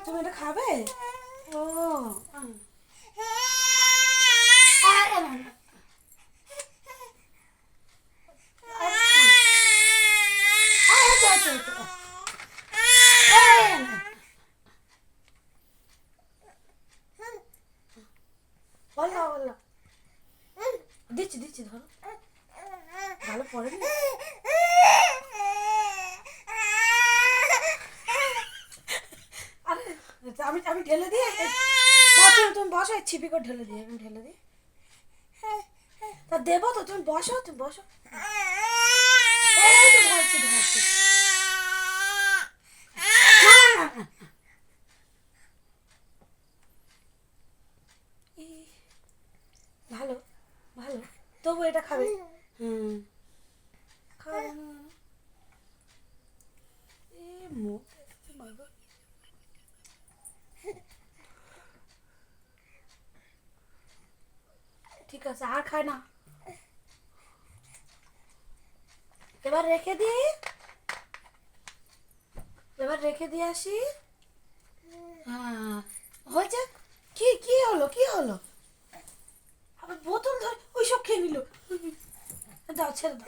তুমি এটা খাবে? ও বললা বললা দিচ্ছি দিচ্ছি ধরো ভালো পড়েনি। আরে আমি আমি ঢেলে দিই তুমি বসো ছিপি করে ঢেলে দিই আমি ঢেলে দিই তা দেবো তো তুমি বসো এই তো ধরছি ধরছি ভালো ভালো তবু এটা খাবে। হুম খাবে মুখ বাবা ঠিক আছে আর খায় না। এবার রেখে দিই আসি। হ্যাঁ হয়েছে। কি কি হলো কি হলো আবার বোতল ধরে ওই সব খেয়ে নিল। দাও ছেড়ে দাও